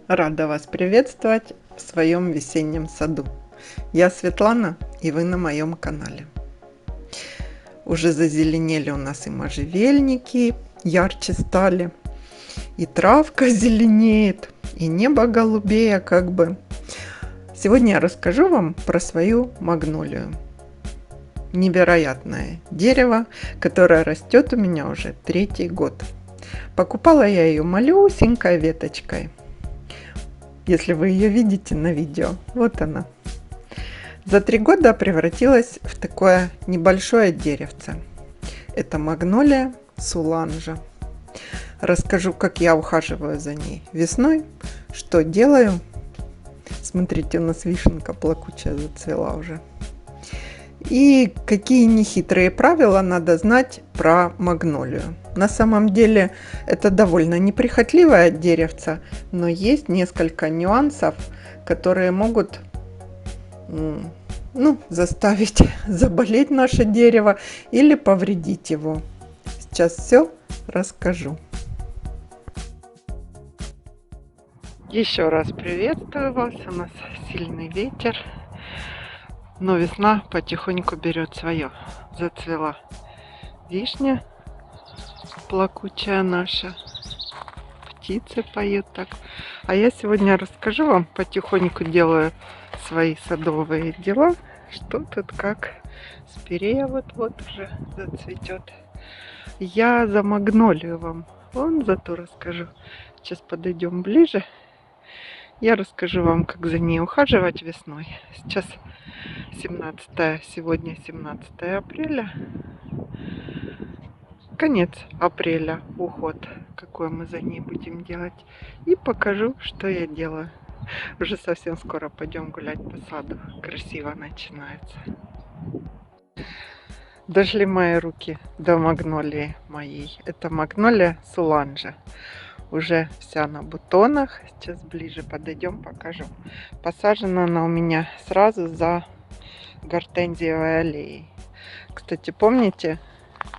Рада вас приветствовать в своем весеннем саду. Я Светлана, и вы на моем канале. Уже зазеленели у нас и можжевельники, ярче стали, и травка зеленеет, и небо голубее как бы. Сегодня я расскажу вам про свою магнолию. Невероятное дерево, которое растет у меня уже 3-й год. Покупала я ее малюсенькой веточкой. Если вы ее видите на видео, вот она. За 3 года превратилась в такое небольшое деревце. Это магнолия суланжа. Расскажу, как я ухаживаю за ней весной, что делаю. Смотрите, у нас вишенка плакучая зацвела уже. И какие нехитрые правила надо знать про магнолию. На самом деле это довольно неприхотливое деревце, но есть несколько нюансов, которые могут заставить заболеть наше дерево или повредить его. Сейчас все расскажу. Еще раз приветствую вас. У нас сильный ветер, но весна потихоньку берет свое. Зацвела вишня плакучая наша, птицы поют так. А я сегодня расскажу вам, потихоньку делаю свои садовые дела, что тут как. Спирея вот уже зацветет. Я за магнолию вам вон зато расскажу. Сейчас подойдем ближе. Я расскажу вам, как за ней ухаживать весной. Сейчас 17 сегодня 17 апреля. Конец апреля, уход, какой мы за ней будем делать. И покажу, что я делаю. Уже совсем скоро пойдем гулять по саду. Красиво начинается. Дошли мои руки до магнолии моей. Это магнолия суланжа. Уже вся на бутонах. Сейчас ближе подойдем, покажу. Посажена она у меня сразу за гортензиевой аллеей. Кстати, помните,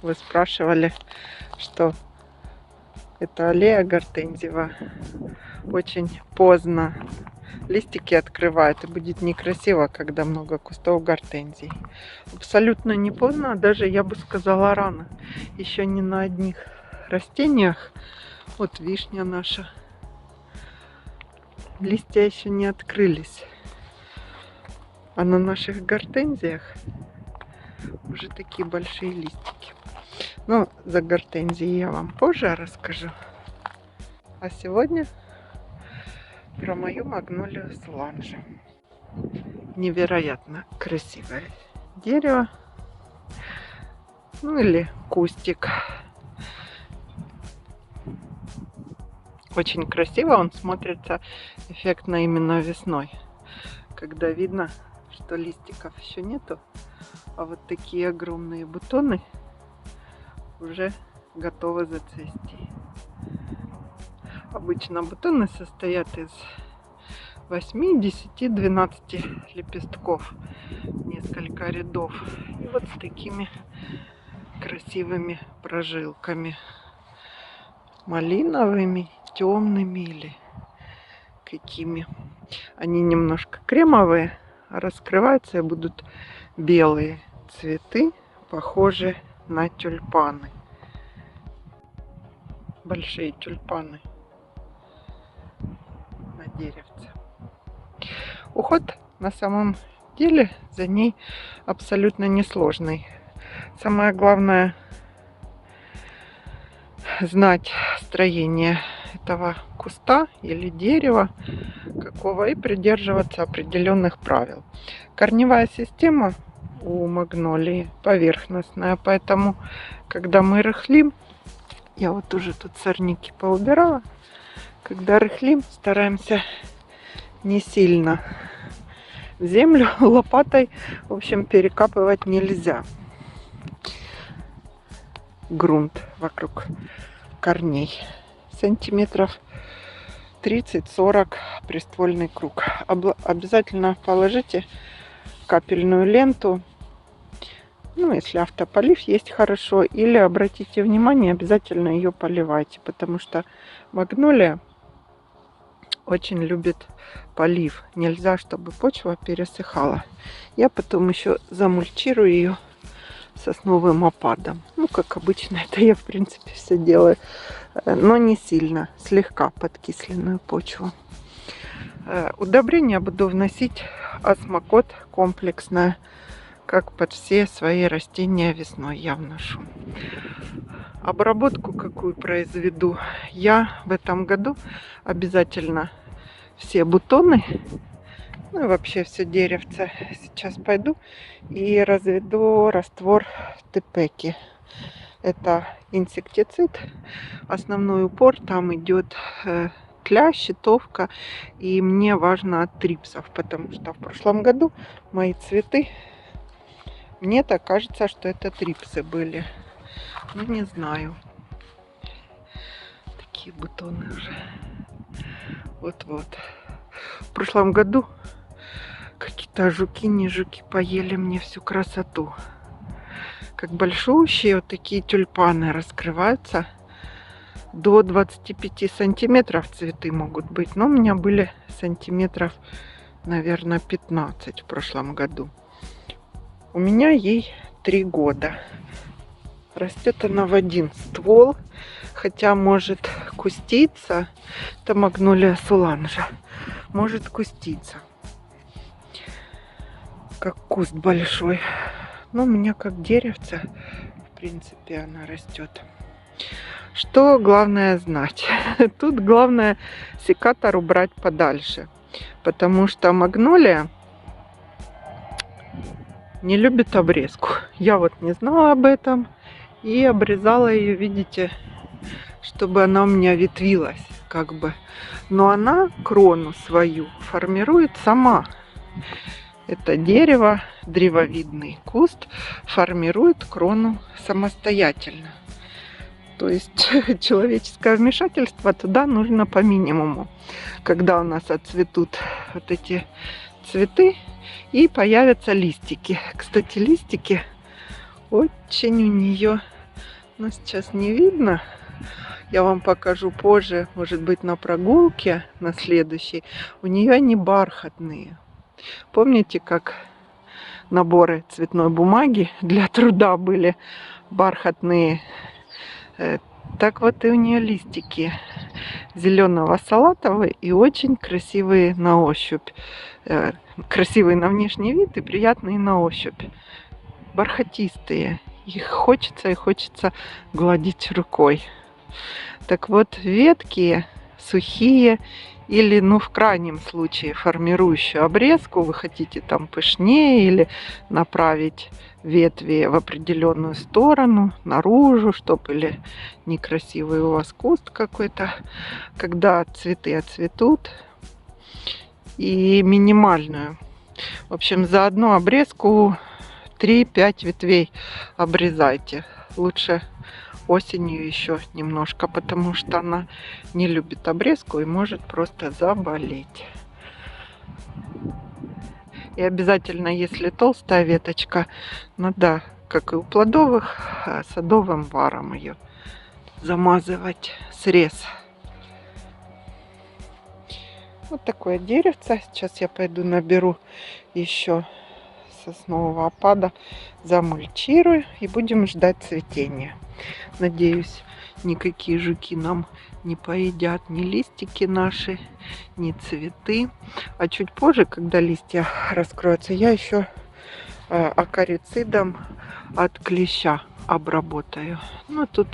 вы спрашивали, что эта аллея гортензиева очень поздно листики открывает, и будет некрасиво, когда много кустов гортензий. Абсолютно не поздно, даже я бы сказала рано. Еще не на одних растениях. Вот вишня наша. Листья еще не открылись. А на наших гортензиях уже такие большие листики. Но за гортензии я вам позже расскажу. А сегодня про мою магнолию суланжа. Невероятно красивое дерево. Ну или кустик. Очень красиво он смотрится, эффектно именно весной. Когда видно, что листиков еще нету, а вот такие огромные бутоны уже готовы зацвести. Обычно бутоны состоят из 8, 10, 12 лепестков, несколько рядов. И вот с такими красивыми прожилками. Малиновыми, темными или какими. Они немножко кремовые, а раскрываются и будут белые цветы, похожие на тюльпаны. Большие тюльпаны на деревце. Уход на самом деле за ней абсолютно несложный. Самое главное знать строение этого куста или дерева какого и придерживаться определенных правил. Корневая система у магнолии поверхностная, поэтому когда мы рыхлим, я вот уже тут сорняки поубирала, когда рыхлим, стараемся не сильно в землю лопатой, в общем, перекапывать нельзя грунт вокруг корней. Сантиметров 30-40 приствольный круг. Обязательно положите капельную ленту. Ну, если автополив есть, хорошо. Или обратите внимание, обязательно ее поливайте, потому что магнолия очень любит полив. Нельзя, чтобы почва пересыхала. Я потом еще замульчирую ее сосновым опадом. Ну, как обычно, это я, в принципе, все делаю. Но не сильно, слегка подкисленную почву. Удобрения буду вносить осмокот комплексное, как под все свои растения весной я вношу. Обработку какую произведу? Я в этом году обязательно все бутоны, ну и вообще все деревце, сейчас пойду и разведу раствор Тепеки. Это инсектицид. Основной упор там идет тля, щитовка. И мне важно от трипсов, потому что в прошлом году мои цветы, мне так кажется, что это трипсы были. Ну, не знаю. Такие бутоны уже. Вот-вот. В прошлом году какие-то жуки, не жуки поели мне всю красоту. Как большущие вот такие тюльпаны раскрываются. До 25 сантиметров цветы могут быть. Но у меня были сантиметров, наверное, 15 в прошлом году. У меня ей 3 года. Растет она в один ствол. Хотя может куститься. Это магнолия суланжа. Может куститься. Как куст большой. Но у меня как деревце, в принципе, она растет. Что главное знать? Тут главное секатор убрать подальше. Потому что магнолия не любит обрезку. Я вот не знала об этом. И обрезала ее, видите, чтобы она у меня ветвилась, как бы. Но она крону свою формирует сама. Это дерево, древовидный куст, формирует крону самостоятельно. То есть человеческое вмешательство туда нужно по минимуму. Когда у нас отцветут вот эти цветы и появятся листики. Кстати, листики очень у нее, ну сейчас не видно. Я вам покажу позже, может быть, на прогулке, на следующей. У нее они бархатные. Помните, как наборы цветной бумаги для труда были бархатные? Так вот и у нее листики зеленого салатовые и очень красивые на ощупь. Красивые на внешний вид и приятные на ощупь. Бархатистые. Их хочется и хочется гладить рукой. Так вот, ветки сухие или, ну, в крайнем случае, формирующую обрезку, вы хотите там пышнее или направить ветви в определенную сторону, наружу, чтобы или некрасивый у вас куст какой-то, когда цветы отцветут, и минимальную. В общем, за одну обрезку 3-5 ветвей обрезайте. Лучше осенью еще немножко, потому что она не любит обрезку и может просто заболеть. И обязательно, если толстая веточка, надо, как и у плодовых, садовым варом ее замазывать, срез. Вот такое деревце. Сейчас я пойду наберу еще соснового опада, замульчирую и будем ждать цветения. Надеюсь, никакие жуки нам не поедят ни листики наши, ни цветы. А чуть позже, когда листья раскроются, я еще акарицидом от клеща обработаю. Ну, тут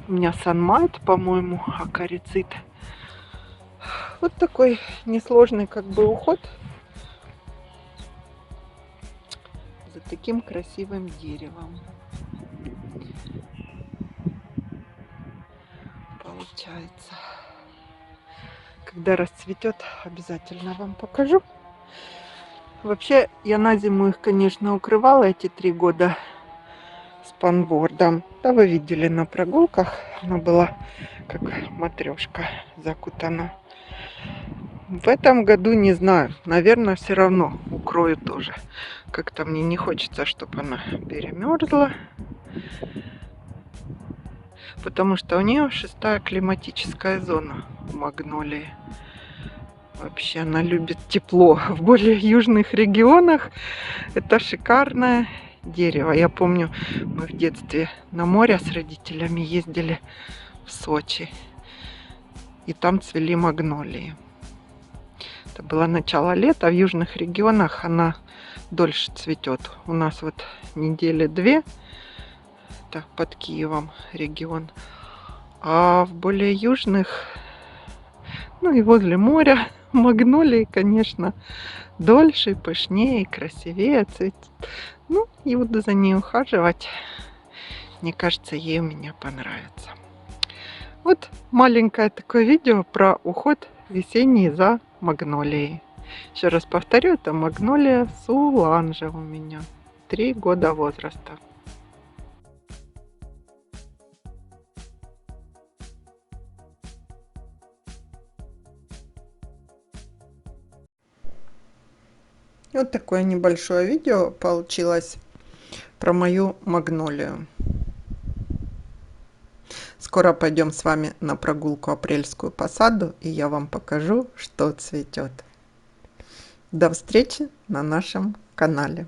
у меня Санмайт, по-моему, акарицид. Вот такой несложный как бы уход за таким красивым деревом. Получается. Когда расцветет, обязательно вам покажу. Вообще, я на зиму их, конечно, укрывала эти 3 года спанбордом. Да, вы видели на прогулках. Она была как матрешка закутана. В этом году не знаю. Наверное, все равно укрою тоже. Как-то мне не хочется, чтобы она перемерзла. Потому что у нее 6-я климатическая зона у магнолии. Вообще она любит тепло. В более южных регионах это шикарное дерево. Я помню, мы в детстве на море с родителями ездили в Сочи. И там цвели магнолии. Это было начало лета. В южных регионах она дольше цветет. У нас вот недели 2. Это под Киевом регион. А в более южных, ну и возле моря, магнолии, конечно, дольше, пышнее, красивее цветет. Ну, и буду за ней ухаживать. Мне кажется, ей у меня понравится. Вот маленькое такое видео про уход весенний за магнолией. Еще раз повторю, это магнолия Суланжа у меня. 3 года возраста. Вот такое небольшое видео получилось про мою магнолию. Скоро пойдем с вами на прогулку апрельскую по саду, и я вам покажу, что цветет. До встречи на нашем канале.